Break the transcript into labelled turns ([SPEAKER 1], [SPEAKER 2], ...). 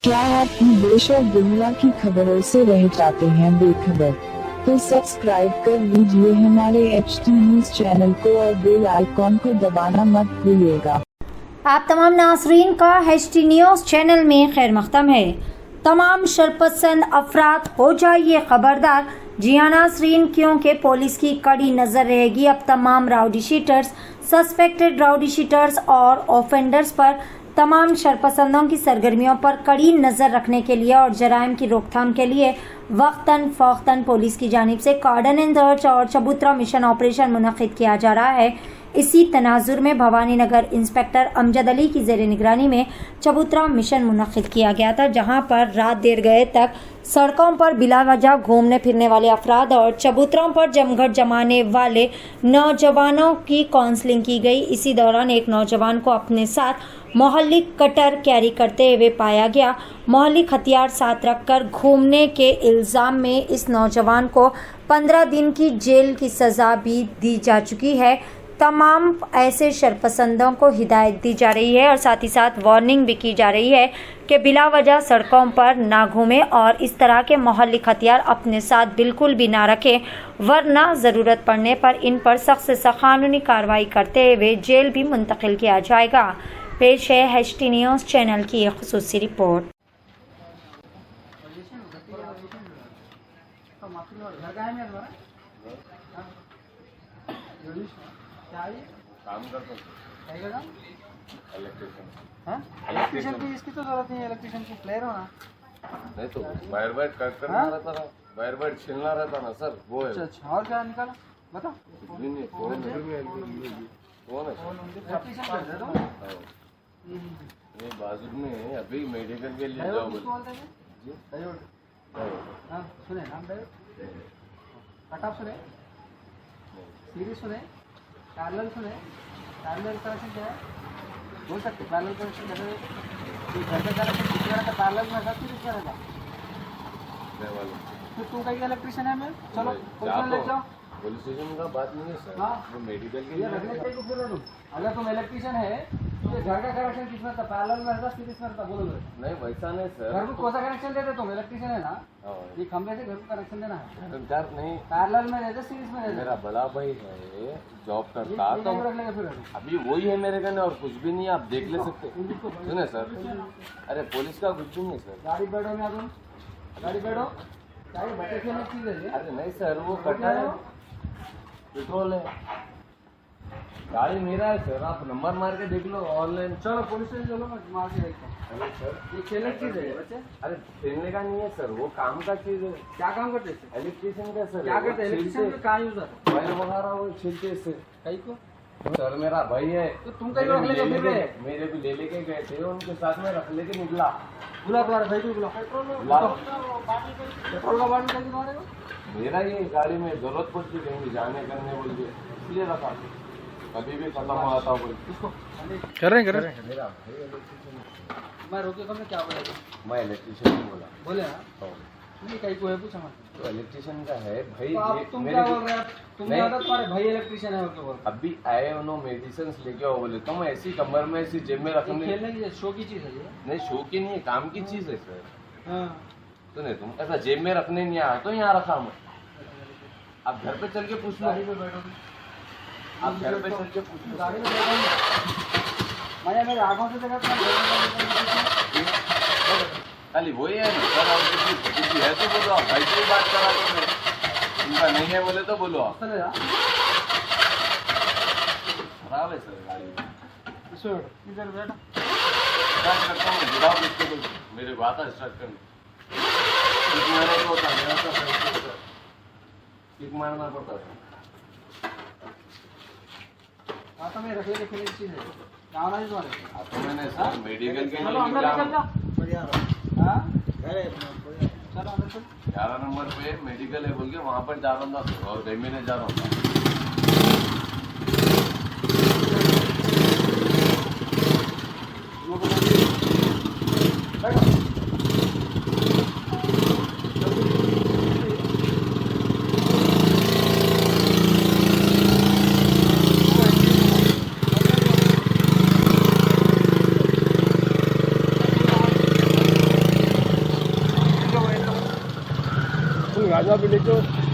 [SPEAKER 1] क्या आप देश और दुनिया की खबरों से रह जाते हैं बेखबर? तो सब्सक्राइब कर लीजिए हमारे HT न्यूज चैनल को और बेल आइकॉन को दबाना मत भूलिएगा।
[SPEAKER 2] आप तमाम नाज़रीन का HT न्यूज चैनल में खैर मक़दम है। तमाम शरपसंद अफराद हो जाइए खबरदार। जी हाँ नाज़रीन, क्योंकि पुलिस की कड़ी नज़र रहेगी अब तमाम rowdy sheeters, suspected rowdy sheeters और ऑफेंडर्स पर। तमाम शरपसंदों की सरगर्मियों पर कड़ी नज़र रखने के लिए और जराइम की रोकथाम के लिए वक्तन फ़ौक्तन पुलिस की जानिब से कार्डन एंड सर्च और चबूतरा मिशन ऑपरेशन मुनक्किद किया जा रहा है। इसी तनाजुर में भवानी नगर इंस्पेक्टर अमजद अली की ज़ेर निगरानी में चबूतरा मिशन मुनक्किद किया गया था, जहां पर रात देर गए तक सड़कों पर बिला वजह घूमने फिरने वाले अफराद और चबूतरों पर जमघट जमाने वाले नौजवानों की काउंसलिंग की गई। इसी दौरान एक नौजवान को अपने साथ मोहल्ली कटर कैरी करते हुए पाया गया। मोहल्ली हथियार साथ रखकर घूमने के इल्ज़ाम में इस नौजवान को 15 दिन की जेल की सज़ा भी दी जा चुकी है। तमाम ऐसे शरपसंदों को हिदायत दी जा रही है और साथ ही साथ वार्निंग भी की जा रही है कि बिला वजह सड़कों पर ना घूमें और इस तरह के मोहल्ली हथियार अपने साथ बिल्कुल भी ना रखें, वरना ज़रूरत पड़ने पर इन पर सख्त से सख्त कानूनी कार्रवाई करते हुए जेल भी मुंतकिल किया जाएगा। पेश है HT न्यूज़ चैनल की एक खुसूसी रिपोर्ट।
[SPEAKER 3] काम करता हूँ
[SPEAKER 4] इलेक्ट्रिशियन की इसकी तो जरूरत नहीं है, इलेक्ट्रिशियन की प्लेयर हो ना।
[SPEAKER 3] नहीं तो वायर वायर कट करना रहता ना, वायर वायर छिलना रहता ना सर, वो है।
[SPEAKER 4] अच्छा और क्या निकाला बता।
[SPEAKER 3] कुछ भी नहीं, फोन है
[SPEAKER 4] इलेक्ट्रिशियन कर दे दो।
[SPEAKER 3] ये बाजू में अभी मेडिकल के लिए जाओ बोले। जी
[SPEAKER 4] हाँ सुने नाम डायोड, कट ऑफ सुने, सीरीज सुने, पैरेलल सुने। पैरेलल कनेक्शन क्या है बोल सकते? पैरेलल कनेक्शन जैसे घर का कनेक्शन किसी का पैरेलल में रहता सीरीज में रहता। तो तू कहीं इलेक्ट्रिशियन है? मैं चलो पुलिस में ले जाओ।
[SPEAKER 3] पुलिस स्टेशन का बात नहीं है सर,
[SPEAKER 4] हाँ।
[SPEAKER 3] वो मेडिकल के
[SPEAKER 4] ये
[SPEAKER 3] लिए
[SPEAKER 4] रखने के लिए तुम अगर तुम इलेक्ट्रिशियन है तो ये घर का कनेक्शन किसमें था? पैरेलल में रहता सीरीज में रहता? बोलो
[SPEAKER 3] नहीं वैसा नहीं सर।
[SPEAKER 4] घर को कौन सा कनेक्शन देते तुम? इलेक्ट्रिशियन है ना,
[SPEAKER 3] हाँ।
[SPEAKER 4] ये खंभे से घर को कनेक्शन देना है।
[SPEAKER 3] सरकार नहीं,
[SPEAKER 4] पैरेलल में रहते सीरीज में रहते।
[SPEAKER 3] मेरा बड़ा भाई है जॉब करता
[SPEAKER 4] ये
[SPEAKER 3] तो
[SPEAKER 4] रख लेंगे फिर
[SPEAKER 3] अभी वही है मेरे कने और कुछ भी नहीं है, आप देख ले सकते। सुने सर, अरे पुलिस का कुछ भी नहीं सर।
[SPEAKER 4] गाड़ी बैठो ना तुम, गाड़ी बैठो। क्या ये बच्चे खेलने की चीज है ये?
[SPEAKER 3] अरे नहीं सर, वो कटा है, पेट्रोल है, गाड़ी मेरा है सर, आप नंबर मार के देख लो ऑनलाइन।
[SPEAKER 4] चलो पुलिस स्टेशन चलो, मैं मार के देखता हूँ।
[SPEAKER 3] अरे सर
[SPEAKER 4] ये खेलने की चीज है ये बच्चे?
[SPEAKER 3] अरे खेलने का नहीं है सर, वो काम का चीज है।
[SPEAKER 4] क्या काम करते हैं?
[SPEAKER 3] इलेक्ट्रिशियन का सर,
[SPEAKER 4] क्या करते हैं? इलेक्ट्रिशियन का यूज है
[SPEAKER 3] वायर वगैरह वो छिलते से।
[SPEAKER 4] कहीं को
[SPEAKER 3] सर मेरा भाई है,
[SPEAKER 4] तो तुम कहीं रख लेके फिर रहे?
[SPEAKER 3] मेरे भी ले लेके गए थे, उनके साथ में रख लेके निकला।
[SPEAKER 4] बुला तुम्हारे भाई को, बुला।
[SPEAKER 3] ला
[SPEAKER 4] पेट्रोल का बाटल कैसे मारेगा?
[SPEAKER 3] मेरा ये गाड़ी में जरूरत पड़ती कहीं जाने करने बोल के इसलिए रखा, कभी भी खत्म हो जाता बोल के।
[SPEAKER 4] इसको
[SPEAKER 5] कर रहे हैं
[SPEAKER 3] मेरा भाई इलेक्ट्रिशियन,
[SPEAKER 4] मैं रोके तुमने क्या बोला?
[SPEAKER 3] मैं इलेक्ट्रिशियन नहीं बोला।
[SPEAKER 4] बोले ना
[SPEAKER 3] हाँ।
[SPEAKER 4] नहीं, कहीं को है पूछा मत।
[SPEAKER 3] तो इलेक्ट्रिशियन का है भाई।
[SPEAKER 4] तो आप तुम क्या बोल रहे हैं? तुमने
[SPEAKER 3] नहीं।
[SPEAKER 4] कहा था तुम्हारे भाई इलेक्ट्रिशियन है बोल।
[SPEAKER 3] अभी आए उन्होंने मेडिसिन लेके आओ बोले, तो मैं ऐसी कमर में ऐसी जेब में रखने।
[SPEAKER 4] खेलने की शो की चीज है ये।
[SPEAKER 3] नहीं शो की नहीं है, काम की चीज है सर।
[SPEAKER 4] हाँ
[SPEAKER 3] सुने तुम, ऐसा जेब में रखने नहीं आया तो यहाँ रखा मैं। आप घर पे चल के पूछ लो,
[SPEAKER 4] गाड़ी पे बैठो,
[SPEAKER 3] आप घर पे चल के पूछ लो।
[SPEAKER 4] गाड़ी में बैठो। मैंने मेरे आंखों से देखा था।
[SPEAKER 3] खाली वही है ना सर, और किसी है तो बोलो, आप भाई से ही बात करा दो। मैं उनका नहीं है बोले तो बोलो आप।
[SPEAKER 4] चले जा
[SPEAKER 3] खराब है सर गाड़ी।
[SPEAKER 4] इसमें इधर बैठो।
[SPEAKER 3] स्टार्ट करता हूँ, जुड़ाओ इसके बोल, मेरे को आता स्टार्ट करना। किक मारने को होता मेरा सर, किक मारना पड़ता है।
[SPEAKER 4] हाँ तो मैं रख लेके खेलने की चीज है। गाँव नहीं तुम्हारे?
[SPEAKER 3] आपको मैंने सर मेडिकल के
[SPEAKER 4] चलो अंदर
[SPEAKER 3] लिए
[SPEAKER 4] चल जाओ। हाँ चलो अंदर चल।
[SPEAKER 3] 11 नंबर पे मेडिकल है बोल के वहाँ पर जा रहा था और डेमी ने जा रहा था।
[SPEAKER 4] बैठो।
[SPEAKER 5] राजा भी लेके